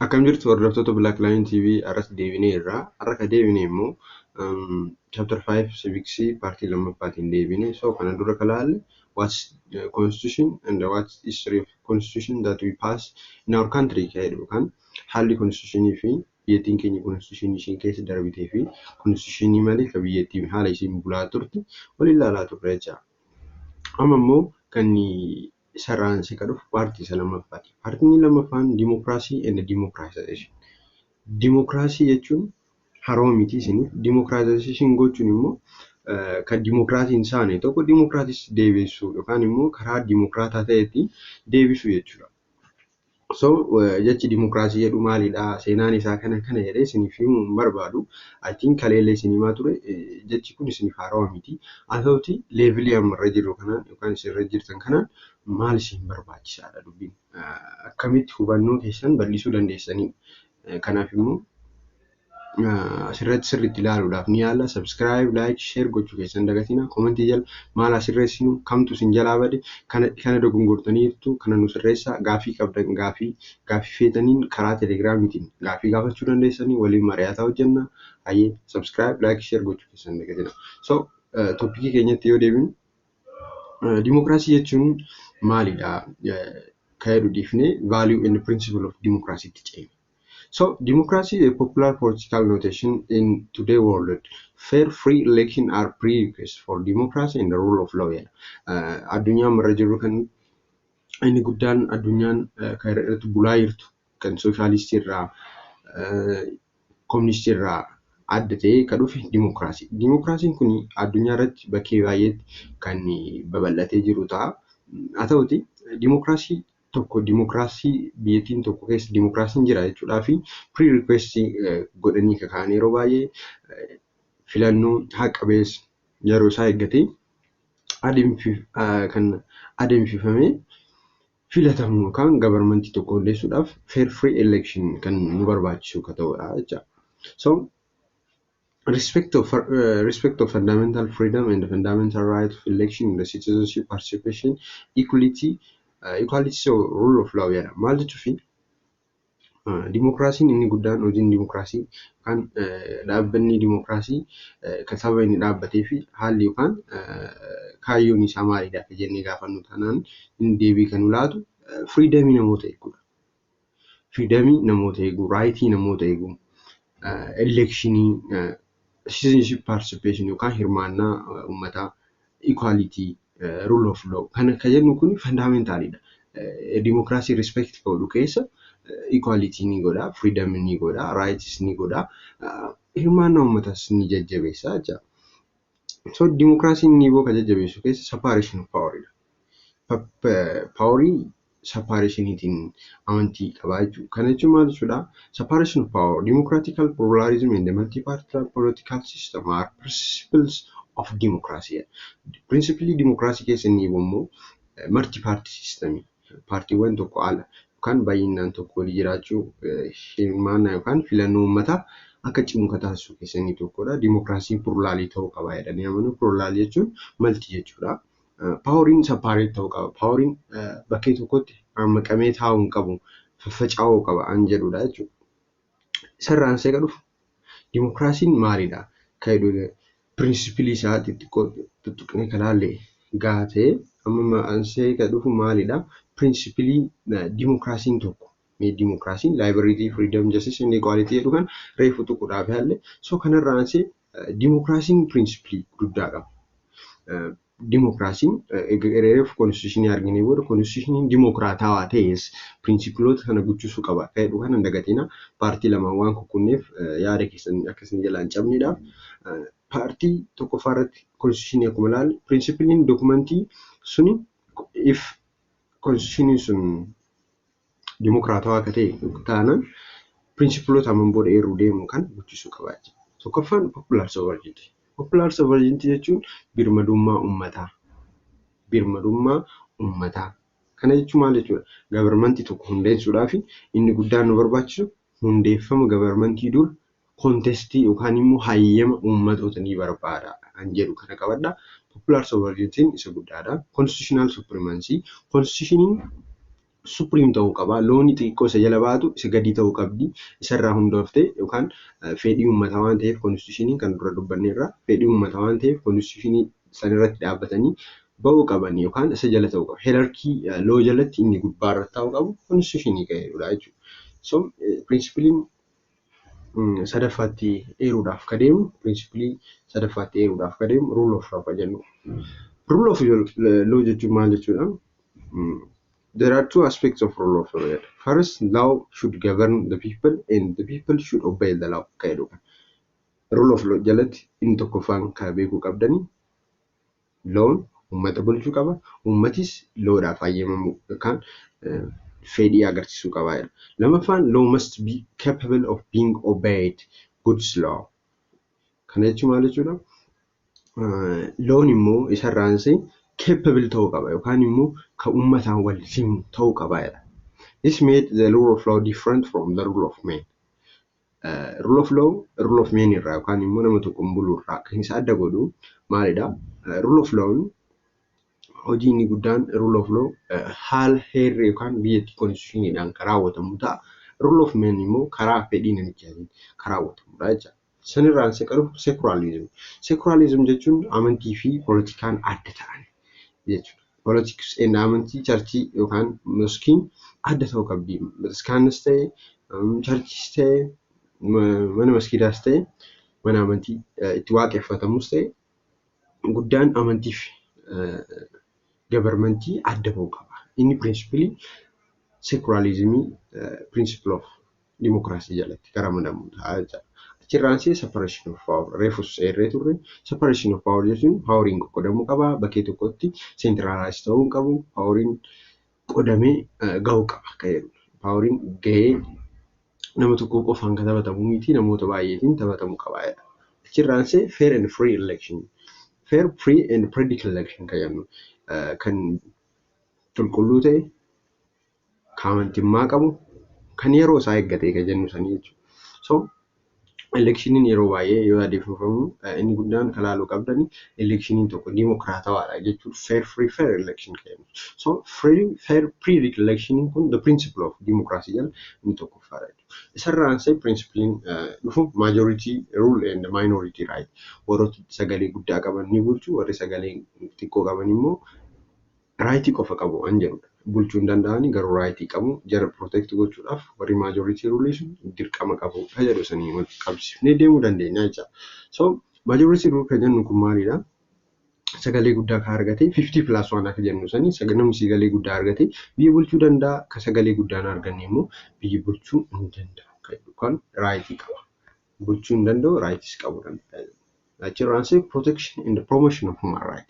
Akkam jirtu hordoftoota Black Line TV arras deebinee irraa har'a ka deebine immoo chapter 5 civics partii lammaffaatiin deebine. So kana dura ka laalle what's constitution and what's history of constitution that we pass in our country jedhu kan haalli constitutionii fi biyyattiin keenya constitution isheen keessa darbitee fi constitutionii malee ka biyyattiin haala isheen bulaa turte waliin ilaalaa turre jecha. Amma immoo kan sarraansi ka dhufu paartii isa lammaffaati. Paartiin lammaffaan democracy and democratization. Democracy jechuun haroo miti isiniif. Democratization gochuun immoo kan dimokiraatiin isaanii tokko dimokiraatis deebisuu yookaan immoo karaa dimokiraataa ta'etti deebisuu jechuudha. So jechi dimokiraasii jedhu maalidha? Seenaan isaa kana jedhee isiniif himuu hin barbaadu. I think kaleellee isin himaa ture jechi kun isiniif haarawaa miti. Haa ta'uti leevilii ammarra jiru kanaan yookaan isinirra jirtan kanaan maal isin barbaachisaadha dubbiin? Akkamitti hubannoo keessan bal'isuu dandeessanii? Kanaaf immoo asirratti sirriitti ilaaluudhaaf ni yaalla. Subscribe, like, share gochuu keessan dagatina. Commentii jala maal asirreessinu kamtu isin jalaa bade kana dogongortanii jirtu kana nu sirreessaa gaafii qabdan gaafii feetaniin karaa telegiraamiitiin gaafii gaafachuu dandeessanii waliin mari'ataa hojjenna. Hayyee subscribe, like, share gochuu keessan dagatina. So toopikii keenyatti yoo deebinu dimokiraasii jechuun maalidha? Ka jedhu dhiifnee value and principle of democracy itti ceena. So democracy is a popular political notation in today's world. Fair, free election are prerequisites for democracy and the rule of law. Addunyaa marra jirru kan inni guddaan addunyaan kan irratti bulaa jirtu kan sooshaalistii irraa kooministii irraa adda ta'ee kan dhufe democracy. Democracy'n kun addunyaa irratti bakkee baay'eetti kan babal'atee jiru ta'a. Haa ta'uti democracy tokko dimokiraasii biyyattiin tokko keessa dimokiraasiin jira jechuudhaa fi prerequisite godhanii kakaan yeroo baay'ee filannoo haqa beessa yeroo isaa eeggatee kan adeemsifamee filatamu yookaan gabarmentii tokko hundeessuudhaaf fair free election kan nu barbaachisu ka ta'udha jecha. So respect of fundamental freedom and the fundamental right of election, the citizenship participation, equality so rule of law jedhama. Maal jechuufi dimokiraasiin inni guddaan hojiin dimokiraasii kan dhaabbanni dimokiraasii kan saba inni dhaabbatee fi haalli yookaan kaayyoon isaa maalidha akka jennee gaafannu taanaan inni deebii kan laatu freedomii namoota eeguudha. Freedomii namoota eeguu, raayitii namoota eeguu, electionii, citizenship participation yookaan hirmaannaa uummataa, equality, rule of law kana kan jennu kun fundamentalidha. Democracy respect godhu keessa equality ni godha, freedom ni godha, rights ni godha, hirmaannaa uummatas ni jajjabeessa jecha. So democracy ni boka jajjabeessu keessa separation of power. Powerii separationitiin amantii qabaa jechuudha. Kana jechuun maal jechuudha? Separation of power, democratical pluralism and the multi-party political system are principles of democracy. Principally democracy keessa inni immoo multi-party system. Paartiiwwan tokko ala yookaan baay'inaan tokko walii jiraachuu hirmaannaa yookaan filannoo uummataa akka cimu ka taasisu keessa inni tokkodha. Democracy pluralii ta'uu qaba jedhanii amanu. Pluralii jechuun multi jechuudha. Poweriin separate ta'uu qaba. Poweriin bakkee tokkotti maqamee taa'uu hin qabu, faffaca'uu qaba an jedhudha jechuudha. Sarraansee ka dhufu democracy'n maalidha? Ka jedhu principilii isaa xixiqqoo tuttuqnee ka laalle gaatee amma ansee ka dhufu maalidha? Principilii democracy'n tokko. Mee democracy'n liberty, freedom, justice and equality jedhu kan reefu tuquudhaaf yaalle. So kanarraa ansee democracy'n principilii guddaa qaba. Democracy'n reefu constitutionii arginee booda constitutioniin dimokiraatawaa ta'es principiloota kana guddisuu qaba. Ka jedhu kan hin dagatina. Paartii lamaan waan kukkunneef yaada keessan akkasiin jalaan cabniidhaaf. Paartii tokkoffaa irratti constitutionii akkuma ilaalle principiliin dokumentii suni if constitutionii sun dimokiraatawaa akka ta'e taanaan principiloota amman booda eeruu deemu kan guddisuu qaba jechuudha. Tokkoffaan popular sovereignty. Popular sovereignty jechuun birmadummaa uummataa. Birmadummaa uummataa. Kana jechuun maal jechuudha? Gabarmentii tokko hundeessuudhaaf inni guddaan nu barbaachisu hundeeffama gabarmentii dura contestii yookaan immoo hayyama uummatoota ni barbaada kan jedhu kana qabadha. Popular sovereignty isa guddaadha. Constitutional supremacy. Constitutioniin supreme ta'uu qaba. Looni xiqqoo isa jala baatu isa gadi ta'uu qabdi. Isarraa hundooftee yookaan fedhii uummataa waan ta'eef konstitushiniin kan dura dubbanneerra fedhii uummataa waan ta'eef konstitushinii sanirratti dhaabbatanii ba'uu qaban yookaan isa jala ta'uu qaba. Heerarkii loo jalatti inni gubbaarratti ta'uu qabu konstitushinii ka'eedha jechuudha. So pirinsipiliin sadaffaatti eeruudhaaf ka deemu rule of law jennu. Rule of law jechuun maal jechuudha? There are two aspects of rule of law. First, law should govern the people and the people should obey the law. Rule of law jalatti inni tokkoffaan ka beekuu qabdanii loon uummata bulchuu qaba. Uummatis loodhaaf fayyamamuu yookaan fedhii agarsiisuu qaba. Lamaffaan law must be capable of being obeyed. Good law. Kana jechuun maal jechuudha? Loon immoo isarraansee capable ta'uu qaba yookaan immoo ka uummataan wal simu ta'uu qaba. This made the rule of law different from the rule of man. Rule of law rule of man irraa yookaan immoo nama tokkoon buluurraa kan isa adda godhu maalidha? Rule of law hojii inni guddaan rule of law haala heerri yookaan biyyattii konstitushiniidhaan kan raawwatamu ta'a. Rule of man immoo karaa fedhii namichaatiin kan raawwatamudha jechuudha. Sanirraan seqalu secularism. Secularism jechuun amantii fi poolitikaan adda ta'an jechuudha. Politics and amantii charchii yookaan moskiin adda ta'uu qabdi. Bataskaanis ta'e, charchis ta'e, mana maskiidaas ta'e, mana amantii itti waaqeffatamus ta'e, guddaan amantii fi governmentii adda ba'uu qaba. Inni principally secularismii principle of democracy jalatti karamadamu ta'a jechuudha. Achirraansee separation of power reefus eerree turre separation of power jechuun poweriin qoqqoodamuu qaba. Bakkee tokkotti centralized ta'uu qabu. Poweriin qodamee gahuu qaba ka'eedha. Poweriin gahee nama tokko qofaan kan taphatamu miti namoota baay'eetiin taphatamuu qaba. Achirraansee fair and free election. Fair, free and predictable election kan qulqulluu ta'e kan amantimmaa qabu kan yeroo isaa eeggatee kan jennu sanii jechuudha. So electioniin yeroo baay'ee yoo adeemsifamu inni guddaan kan laaluu qabdanii electioniin tokko dimokiraatawaadha jechuun fair free fair election kennu. So fair predictable election kun the principle of democracy jala inni tokkoffaadha jechuudha. Isarraansee principaliin dhufu majority rule and minority right. Warrooti sagalee guddaa qaban ni bulchu, warri sagalee xiqqoo qaban immoo raayitii qofa qabu an jedhudha. Bulchuu hin danda'ani garuu raayitii qabu jara protect gochuudhaaf warri majority rule sun dirqama qabu jedhu sanii wal qabsiifnee deemuu dandeenya jechuudha. So majority rule kan jennu kun maalidha? Sagalee guddaa kan argate 50+1 akka jennu sanii namni sagalee guddaa argate biyya bulchuu danda'a. Kan sagalee guddaa hin arganne immoo biyya bulchuu hin danda'a. Kan raayitii qaba. Bulchuu hin danda'u raayitis qabu danda'a. Achirraansee protection and promotion of human rights.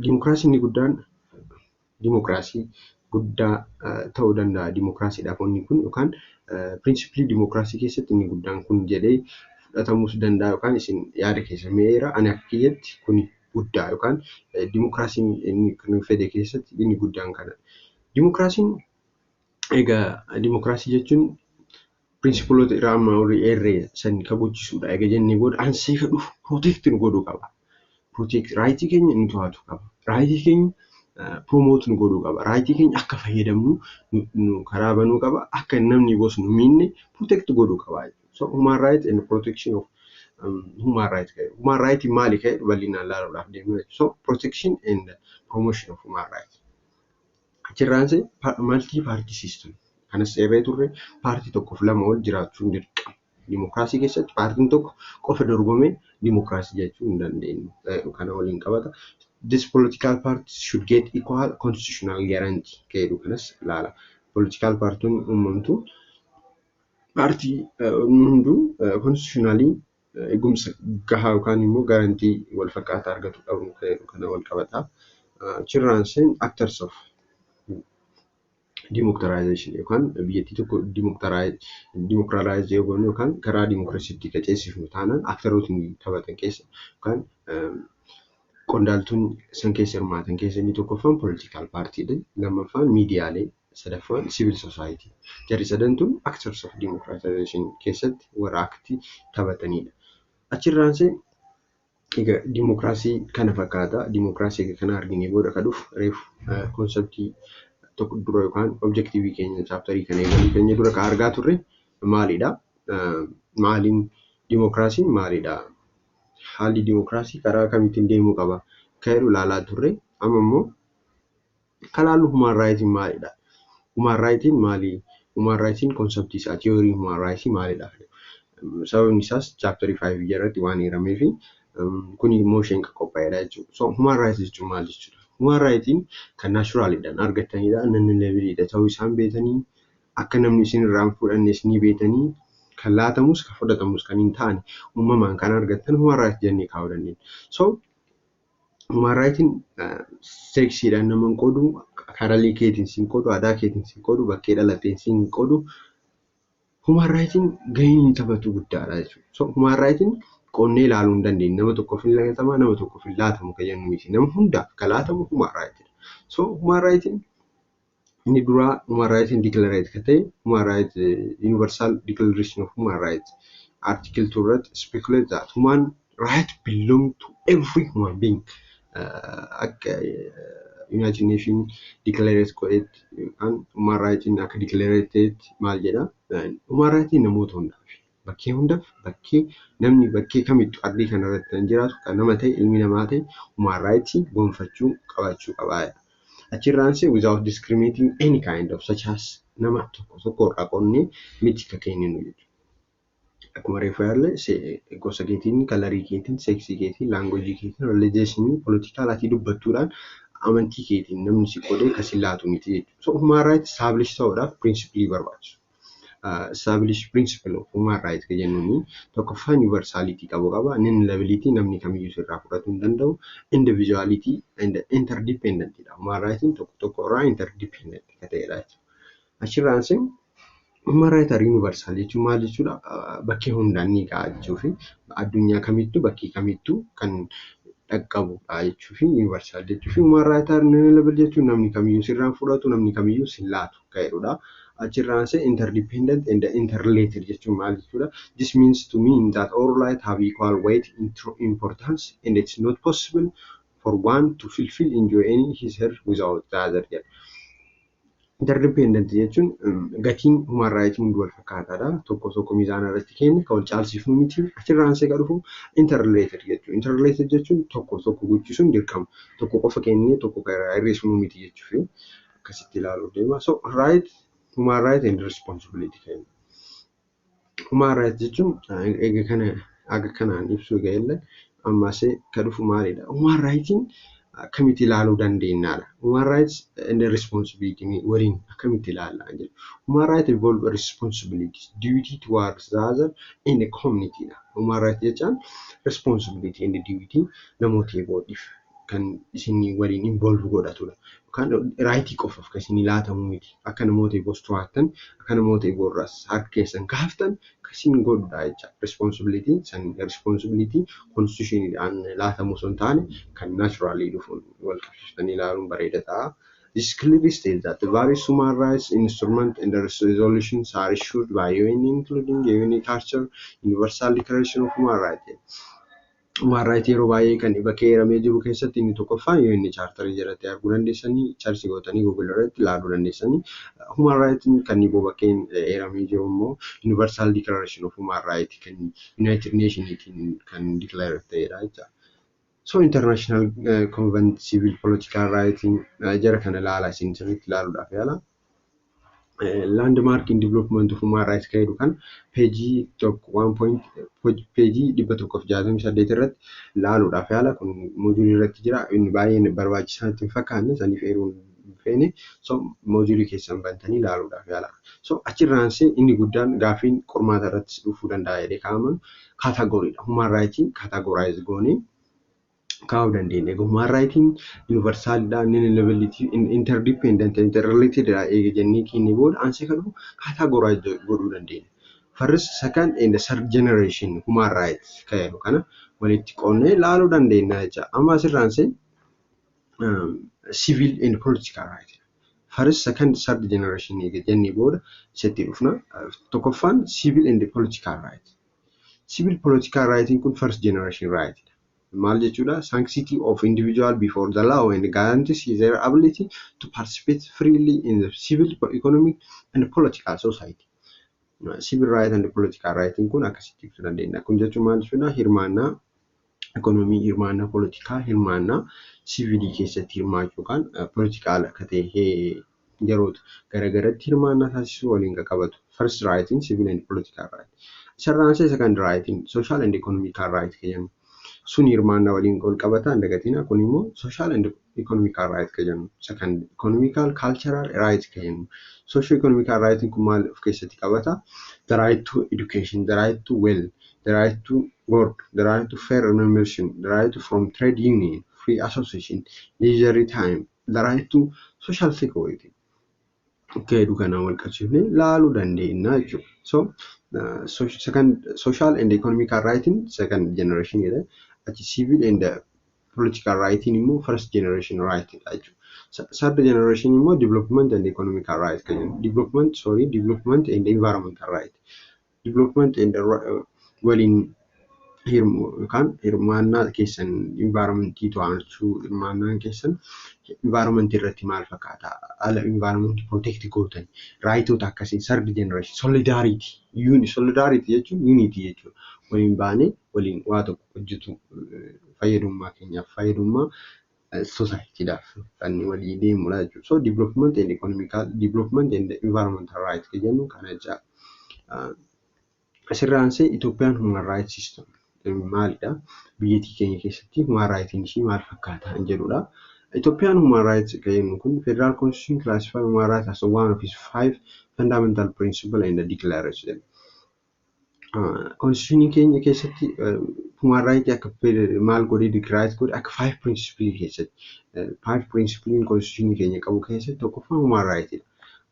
Dimokiraasiin inni guddaan dimokiraasii guddaa ta'uu danda'a. Dimokiraasiidhaaf onni kun yookaan pirinsipilii dimokiraasii keessatti inni guddaan kun jedhee fudhatamuus danda'a yookaan isin yaada keessa meera ani akka kiyyatti kun guddaa yookaan dimokiraasiin inni kan fedhe keessatti inni guddaan kana. Dimokiraasiin egaa dimokiraasii jechuun pirinsipilota irraa amma horii eerree san kabachiisuudha. Egaa jennee booda ansii ka dhufu protect nu godhuu qaba. Protect raayitii keenya inni to'atu qaba. Raayitii keenya promote nu godhuu qaba. Raayitii keenya akka fayyadamnu nu karaa banuu qaba. Akka namni bos nu miinne protect godhuu qaba. So human rights and protection of human rights. Human rights maali ka'e bal'inaan laaluudhaaf deemnu. So protection and promotion of human rights. Achirraansee multi party system. Kanas eerree turre paartii tokkoof lama ol jiraachuun dirqama. Dimokiraasii keessatti paartiin tokko qofa dorgomee dimokiraasii jechuu hin dandeenyu. Kana waliin qabata. This political parties should get equal constitutional guarantee. Keedu kanas ilaala. Political partiin uumamtu paartii hunduu constitutionally eegumsa gahaa yookaan immoo guarantee wal fakkaataa argatu qabu kana wal qabata. Achirraanseen actors of democratization yookaan biyyattii tokko democratize goonu yookaan karaa democracytti qaceessifnu taanaan aktarootni taphatan keessa yookaan qondaaltonni san keessa hirmaatan keessa inni tokkoffaan political partyidha. Lammaffaan miidiyaalee, sadaffaan civil society. Jarri sadantuun actors of democratization keessatti warra aktii taphatanidha. Achirraansee Egaa dimokiraasii kana fakkaata. Dimokiraasii kana arginee booda kan dhufu reefu konseptii tokko dura yookaan objektiivii keenya chaaptarii kana eegaluu keenya dura kan argaa turre maalidha? Maaliin dimokiraasiin maalidha? Haalli dimokiraasii karaa kamiitiin deemuu qaba? Kan jedhu ilaalaa turre. Amma immoo kan ilaallu human raayitiin maalidha? Human raayitiin maali? Human raayitiin konseptii isaa tiyoorii human raayitii maalidha? Sababni isaas chaaptarii 5 jalatti waan hiramee fi kun immoo isheen kan qophaa'edha jechuudha. So human rights jechuun maal jechuudha? Human rightiin kan naachuraaliidhaan argatanidha. Namni levelidha ta'uu isaan beekanii akka namni isin irraa hin fudhannes ni beekanii kan laatamus kan fudhatamus kan hin taane uumamaan kan argatan human rights jennee kaa'uu dandeenya. So human rightiin seksiidhaan nama hin qoodu, karalii keetiin sin qoodu, aadaa keetiin sin qoodu, bakkee dhalatteen sin qoodu. Human raayitiin gaheen hin taphatu guddaadha jechuudha. So human raayitiin qonnee ilaaluu hin dandeenye. Nama tokkoof hin lagatamaa, nama tokkoof hin laatamu kan jennu miti. Nama hundaaf kan laatamu human raayitidha. So human raayitiin inni duraa human raayitiin declarate kan ta'e human right universal declaration of human rights article 2 irratti speculate that human right belong to every human being. Akka United Nations declared godheet yookaan human raayitiin akka declared maal jedha? Human raayitiin namoota hundaaf bakkee hundaaf namni bakkee kamittuu ardii kana irratti kan jiraatu kan nama ta'e ilmi namaa ta'e human raayitii gonfachuu qabachuu qaba. Achirraansee without discriminating any kind of such as nama tokko irraa qonnee miti kan kenninu jechuudha. Akkuma reefu yaalle gosa keetiin, kalarii keetiin, seksii keetiin, laangoojii keetiin, rilijiyeshinii, poolitikaalatii dubbattuudhaan amantii keetiin namni si qoodee kan si laatu miti jechuudha. So human rights establish ta'uudhaaf pirinsipilii barbaachisu. Establish principle of human rights kan jennuuni tokkoffaa universalitii qabu qaba. Inalienability namni kamiyyuu sirraa fudhachuu hin danda'u. Individuality and interdependentidha. Human rightiin tokko irraa interdependent kan ta'edha jechuudha. Achirraansee human right are universal jechuun maal jechuudha? Bakkee hundaan ni ga'a jechuu fi addunyaa kamittuu bakkee kamittuu kan dhaqqabudha jechuu fi universal jechuu fi human right are inalienable jechuun namni kamiyyuu sirraa fudhatu, namni kamiyyuu sin laatu kan jedhudha. Achirraansee interdependent and interrelated jechuun maal jechuudha? This means to mean that all rights have equal weight in importance and it's not possible for one to fulfill enjoy any his her without the other. Interdependent jechuun gatiin human right hundi wal fakkaataadha. Tokko miizaana irratti kenne kan wal caalchifnu miti. Achirraansee kan dhufu interrelated jechuudha. Interrelated jechuun tokko guchisuun dirqama. Tokko qofa kennee tokko hir'isuu miti jechuudha. Akkasitti ilaaluu deema. So right, human right and responsibility kenna. Human right jechuun aga kanaan ibsuu gaheellee ammasee kan dhufu maalidha? Human rightiin akkamitti ilaaluu dandeenyaadha. Human rights and responsibility waliin akkamitti ilaallaa jedhu. Human rights involve responsibilities, duty towards the other and the community. Human rights jechaan responsibility and duty namoota eeboodhiif kan isin waliin involve godhatudha. Kan raayitii qofaaf kan isin laatamu miti. Akka namoota eeboos to'attan, akka namoota eeboorraas harka keessan kaaftan kan isin godhudha jecha. Responsibility constitutionidhaan laatamu osoo hin taane kan naturally dhufuun wal qabsiisanii ilaaluun bareeda ta'a. This clearly states that the various human rights instruments and resolutions are issued by UN, including the UN Charter, Universal Declaration of Human Rights. Human rights yeroo baay'ee kan bakkee hiramee jiru keessatti inni tokkoffaa UN Charter jalatti arguu dandeessanii, charsi gootanii Google irratti ilaaluu dandeessanii. Human rights kan inni bakkeen hiramee jiru immoo Universal Declaration of Human Rights kan United Nations kan declare ta'edha jechuudha. So international convent civil political rights jara kana ilaalaa isin sirriitti ilaaluudhaaf yaala. Landmark in development of human rights kan jedhu kan peejii peejii 168 irratti ilaaluudhaaf yaala. Kun moojulii irratti jira. Inni baay'ee barbaachisaa itti hin fakkaanne saniif eeruun feene. So moojulii keessan bantanii ilaaluudhaaf yaala. So achirraansee inni guddaan gaafiin qormaata irratti dhufuu danda'a jedhee kaa'aman kaatagoriidha. Human rightiin categorize goonee kaa'uu dandeenya. Human rightiin universalidha, inalienability, interdependent, interrelated eega jennee kennee booda ansee kan dhufu categorize godhuu dandeenya. First, second and third generation human rights kan jedhu kana walitti qoonnee ilaaluu dandeenya jecha. Amma asirraansee civil and political rights. First, second, third generation eega jennee booda isetti dhufna. Tokkoffaan civil and political rights. Civil political rights kun first generation right. maal jechuudha sanctity of individual before the law and guarantees their ability to participate freely in the civil, economic and political society. Civil right and political right kun akkasitti ibsuu dandeenya. Kun jechuun maal jechuudha hirmaannaa ekonomii, hirmaannaa politikaa, hirmaannaa siviilii keessatti hirmaachuu yookaan politikaal akka ta'e yeroota garagaratti hirmaannaa taasisuu waliin qabatu. First right in civil and political right. Sarraansa second right in social and economical right jennu. Sun hirmaannaa waliin wal qabataan dagatina kun immoo social and economical right jennu. Second economical cultural right jennu. Social economical right kun maal of keessatti qabata? The right to education, the right to wealth, the right to work, the right to fair remuneration, the right to from trade union, free association, leisure time, the right to social security. Okay, dukana wal qabsiifne laaluu dandeenya jechuudha. So second social and economical right in second generation jedha. Ati civil and political right in immoo first generation right jechuudha. Third generation immoo development and economical right kan development and environmental right. Development and waliin hirmaannaa keessan environmentii to'achuu hirmaannaan keessan environment irratti maal fakkaata ala environment protect gootan raayitoota akkasii third generation solidarity jechuun unity jechuudha waliin baanee waliin waa tokko hojjetu fayyadummaa keenyaaf fayyadummaa societyidhaaf kan walii deemudha jechuudha. So development and environmental right jennu kana jecha asirraansee Itoophiyaan human rights system maalidha biyyattii keenya keessatti human rights ishii maal fakkaata jedhudha. Ethiopian human rights jennu kun federal constitution classify human rights as one of its 5 fundamental principles and declaration. Constitution keenya keessatti human rights akka maal godhee declare godhe akka 5 principles keessatti 5 principles constitution keenya qabu keessatti tokkoffaa human rights.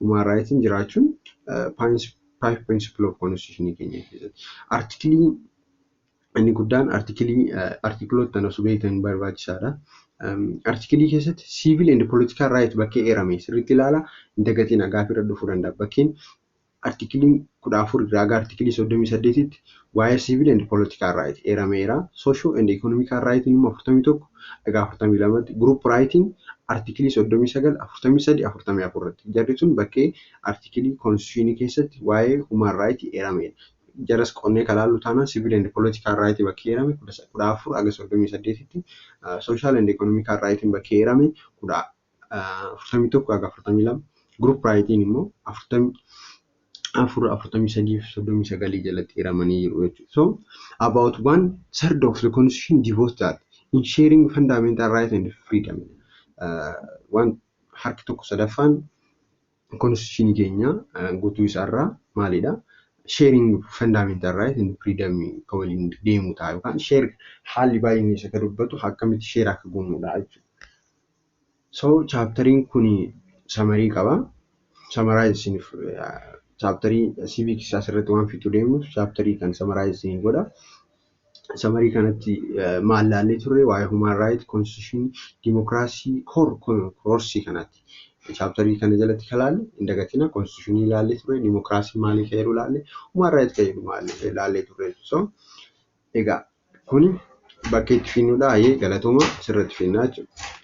Human rights jiraachuun 5 principles of constitution keenya keessatti article inni guddaan artikiloota kana subeetan barbaachisaadha. Article keessatti civil and political right bakkee eerame sirriitti ilaala dagatiin gaaffii irra dhufuu danda'a. Bakkeen article 14 irraa article 38 tti waa'ee civil and political right eerameera. Social and economical right immoo 41 dhagaa 42 tti group writing article 39 43 44 tti jarri sun bakkee article constitution keessatti waa'ee human right eerameera. Jaras qonnee kalaalu taana civil and political right bakkee eerame 14 aga 38 tti social and economical right bakkee eerame 41 aga 42 group writing immoo 43 jalatti eeramanii jiru jechuudha. So about 1/3 of the constitution devotes that in sharing fundamental rights and freedom. One harki tokko sadaffaan constitution keenya guutuu isaarraa maalidha? Sharing fundamental rights and freedom kan waliin deemu ta'a yookaan share haalli baay'inni isa dubbatu akkamitti share akka goonudha jechuudha. So chapteriin kun summary qaba. Summarize chapterii civic asirratti waan fitu deemu chapterii kan summarize godha. Summary kanatti maal laallee turre waa'ee human rights, constitution, democracy, course kanatti. Chapterii kana jalatti kalaalle indagatina constitution ilaalle turre democracy maaliif fayyadu ilaalle human rights fayyadu maaliif ilaalle turre. So egaa kuni bakka itti finnuudha galatooma sirriitti finnaa jechuudha.